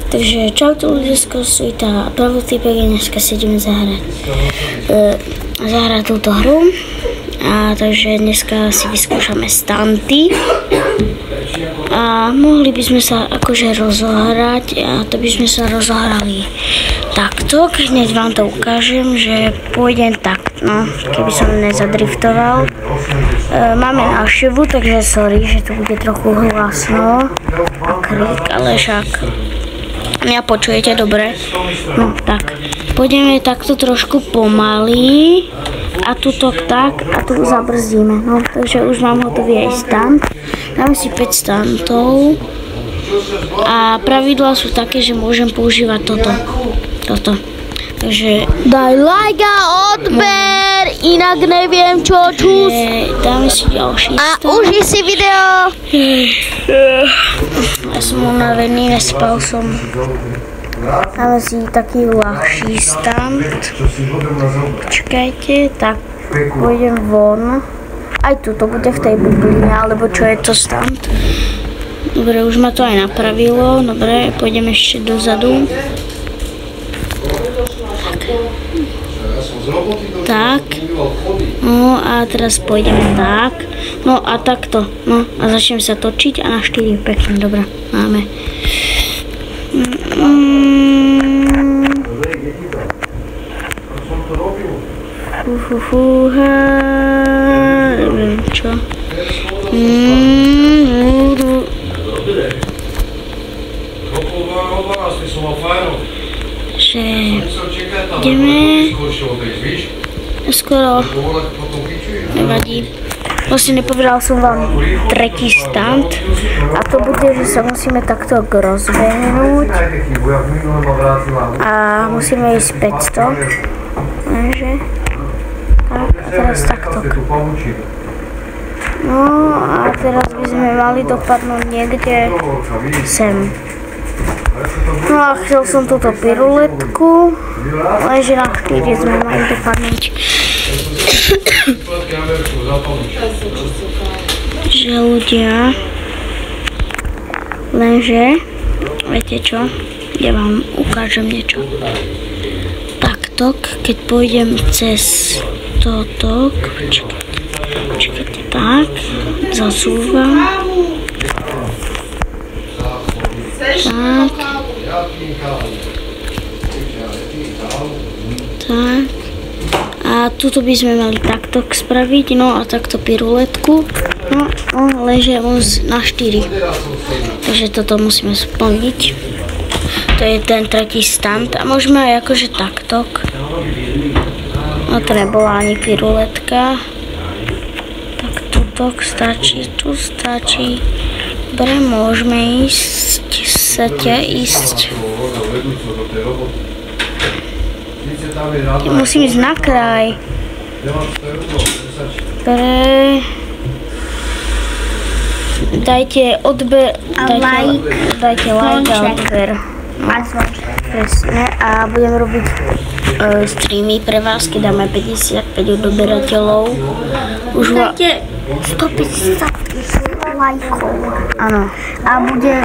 Takže čaute ľudia, svita Pavel Týpek, dneska si ideme zahrať túto hru. A takže dneska si vyskúšame stunty. A mohli by sme sa akože rozohrať, a to by sme sa rozohrali takto. Hneď vám to ukážem, že pôjdem tak, no, keby som nezadriftoval. Máme návštevu, takže sorry, že to bude trochu hlasno a krik, ale však mňa počujete dobre. No tak, pôjdeme takto trošku pomaly a tuto tak a tu zabrzdíme. No, takže už mám hotový aj stunt. Dáme si 5 stuntov a pravidlá sú také, že môžem používať toto. Takže daj like a odber, inak neviem čo čus. Dáme si ďalší stunt. A uži si video. Ja som unavený, nespal som. Dáme si taký ľahší stunt. Počkajte, tak pôjdem von. Aj tu to bude v tej bubline, alebo čo je to stunt. Dobre, už ma to aj napravilo. Dobre, pôjdem ešte dozadu. Tak. No a teraz pôjdem tak. No a takto. No a začnem sa točiť a na 4. Pekne, dobre. Máme. Neviem čo. Že ideme skoro, nevadí. Vlastne nepovedal som vám tretí stunt a to bude, že sa musíme takto rozbehnúť a musíme ísť 500. Takže tak a teraz takto. No a teraz by sme mali dopadnúť niekde sem. No a chcel som túto piruletku, lenže na 4 sme mali dopadnúť. Že ľudia, lenže, viete čo, ja vám ukážem niečo. Takto, keď pôjdem cez toto, počkajte, tak, zasúvam. Tak. Tak. A tuto by sme mali takto spraviť, no a takto piruletku. No, lenže na 4. Takže toto musíme splniť. To je ten tretí stunt. A môžeme aj akože takto. No to nebola ani piruletka. Tak tuto stačí, tu stačí. Dobre, môžeme ísť. Chcete ísť. Musím ísť na kraj. Dobre. Dajte odber. Dajte like a odber. Presne. A budem robiť streamy pre vás, keď dáme 55 odberateľov. Už máte 150 lajkov. Áno. A bude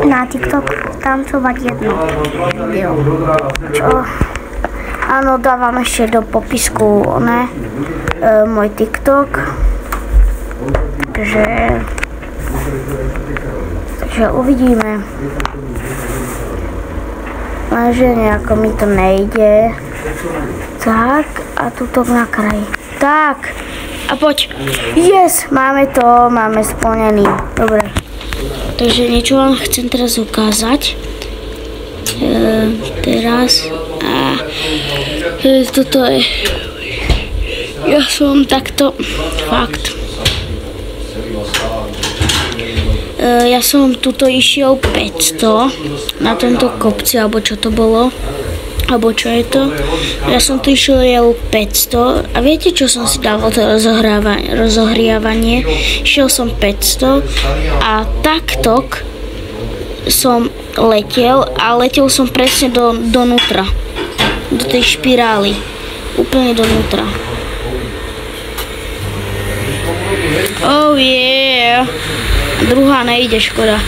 na TikTok tancovať jedno video. Čo? Áno, dávam ešte do popisku môj TikTok. Takže uvidíme. Lenže nejako mi to nejde. Tak, a tuto na kraji. Tak, a poď. Yes, máme to, máme splnený. Dobre. Takže niečo vám chcem teraz ukázať. Teraz. Toto je. Ja som takto. Fakt. Ja som tuto išiel 500 na tomto kopci, alebo čo to bolo, alebo čo je to. Ja som tu išiel 500 a viete, čo som si dal to rozohriavanie? Išiel som 500 a takto som letel a letel som presne donútra, do tej špirály, úplne donútra. Oh yeah! Druhá nejde, škoda.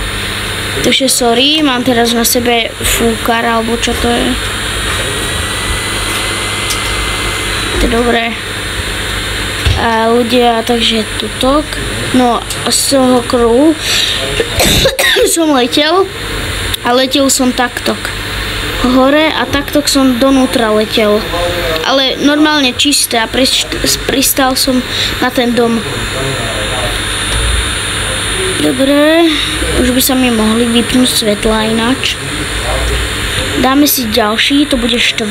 Takže sorry, mám teraz na sebe fúkar, alebo čo to je. To je dobré. A ľudia, takže tutok. No z toho kruhu som letel a letel som takto hore a takto som donútra letel. Ale normálne čisté a pristal som na ten dom. Dobre, už by sa mi mohli vypnúť svetla ináč. Dáme si ďalší, to bude 4.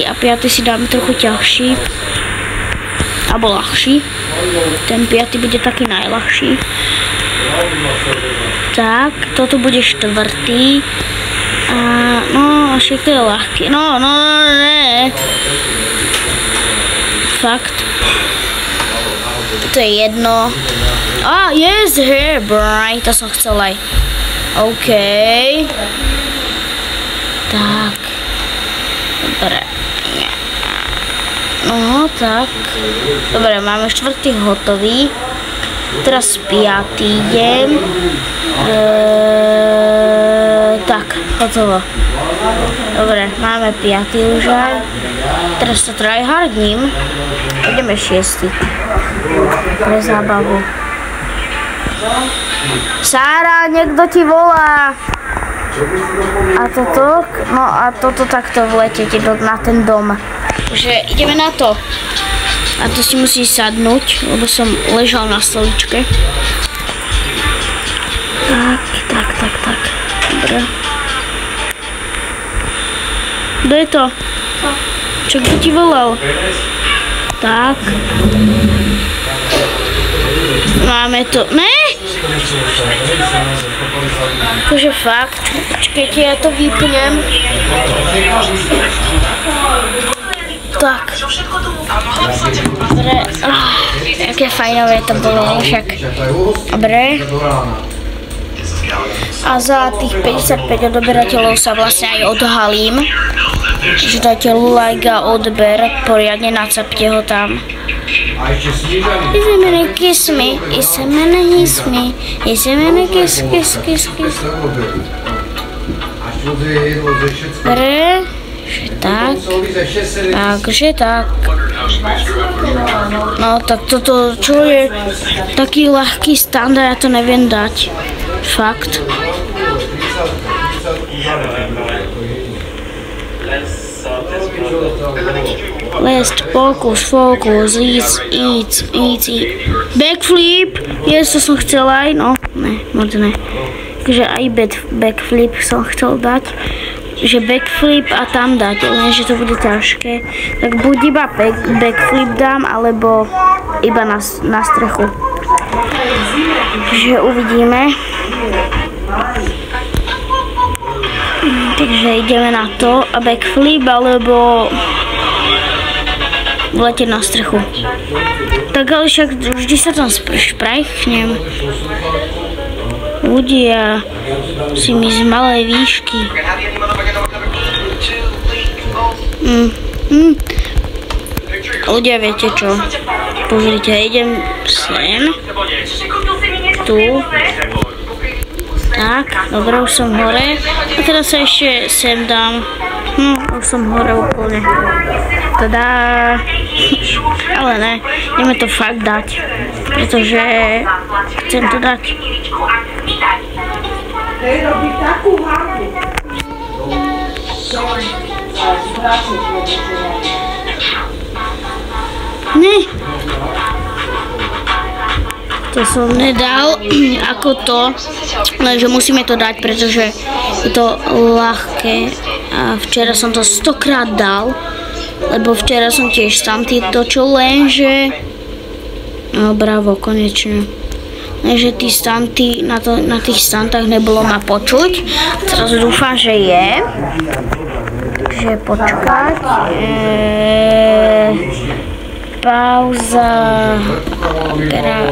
a 5. si dáme trochu ťažší. Alebo ľahší. Ten 5. bude taký najľahší. Tak, toto bude 4. A no, však to je ľahký. No, ne. Fakt. To je jedno. Yes, here, bright. To som chcel aj. OK. Tak. Dobre. No, tak. Dobre, máme 4. hotový. Teraz 5. idem. Tak, hotovo. Dobre, máme 5. už aj. Teraz to tryhardním. Ideme 6. Pre zábavu. Sára, niekto ti volá. A toto? No a toto takto vletete na ten dom. Takže ideme na to. A to si musí sadnúť, lebo som ležal na stoličke. Tak. Dobre. Kto je to? Čo, kto ti volal? Tak. Máme to. Ne? Akože fakt. Počkajte, ja to vypnem. Tak. Dobre. Aké fajnové to bolo, však. Dobre. A za tých 55 odberateľov sa vlastne aj odhalím. Že dajte like a odber, poriadne nacapte ho tam. Kiss me. Dobre, tak. Takže tak. No tak toto, čo je taký ľahký standard, ja to neviem dať. Fakt. Last, focus, easy. Backflip, to som chcel aj, no, ne, moc ne. Takže aj backflip som chcel dať, že backflip a tam dať, lenže to bude ťažké. Tak buď iba backflip dám, alebo iba na strechu. Takže uvidíme. Takže ideme na to a backflip, alebo vletieť na strechu. Tak ale však vždy sa tam šprajchnem. Ľudia si mi z malej výšky. Ľudia, viete čo? Pozrite, idem sem. Tu. Tak, dobre, už som hore. A teraz sa ešte sem dám. Už som hore úplne. Tadá. Ale ne, ideme to fakt dať. Pretože chcem to dať. Ne. To som nedal ako to, lenže musíme to dať, pretože je to ľahké. A včera som to 100-krát dal, lebo včera som tiež stunty točil, lenže... No bravo, konečne. Lenže tí stunty, na tých stuntách nebolo ma počuť. Teraz dúfam, že je. Takže počkať. Pauza.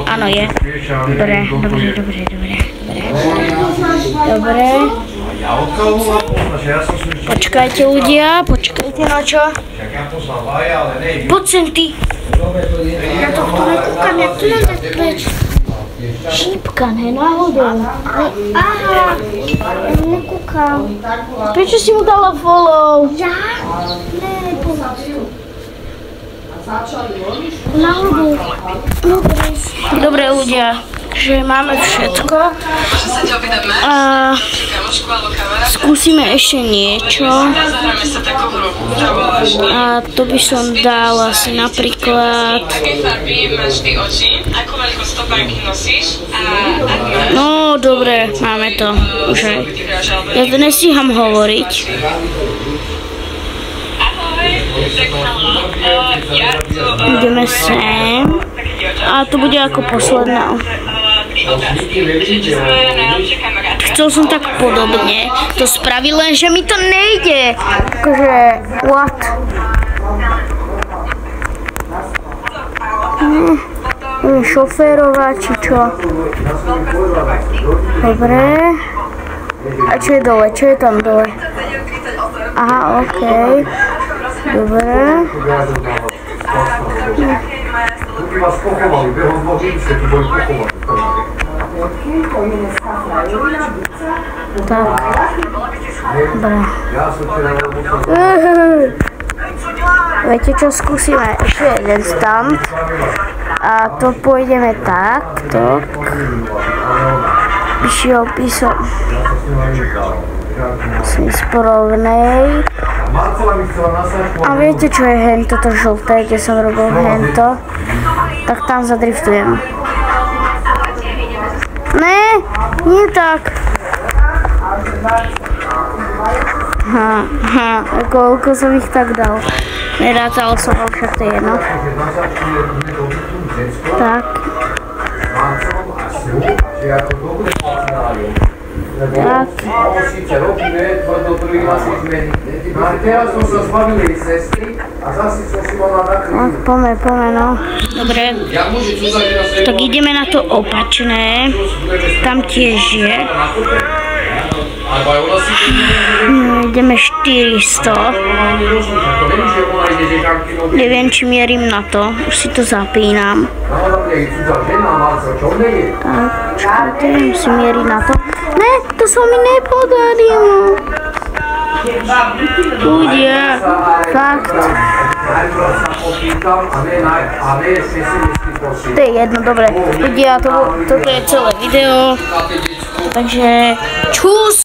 Áno, je. Dobre. Počkajte ľudia, počkajte na čo. Poď sem ty. Ja tohto nekúkam, jak tu nám dať preč. Šípka, ne náhodou. Aha, nekúkam. Prečo si mu dala follow? Ja? Ne, pozor. Náhodou. Dobre ľudia, že máme všetko. A skúsime ešte niečo. A to by som dal asi napríklad... No dobre, máme to. Už aj. Ja to nestíham hovoriť. Ideme sem. A to bude ako posledná. Chcel som tak podobne to spraviť, lenže mi to nejde. Takže, what? Šoférovať, či čo? Dobre. A čo je dole? Čo je tam dole? Aha, okej. Dobre. Ty vás pochovali, behom 2 hodín ste tu boli pochovali. Tak. Dobre. Viete čo, skúsime ešte jeden stand. A to pôjdeme takto. Vyšiel písom. Musím ísť po rovnej. A viete čo je hento, to žlté, kde som robil hento? Tak tam zadriftujem. Ne, nie tak. Koľko som ich tak dal. Nerátal som, ale však to je jedno. Tak. Tak. Poďme, no. Dobre. Tak ideme na to opačné. Tam tiež je. Ideme 400. Neviem, či mierim na to. Už si to zapínam. Tak, čakajte, musím mieriť na to. Ne, to sa mi nepodarilo. Ľudia, fakt. To je jedno, dobre. Ľudia, toto je celé video. Takže čus.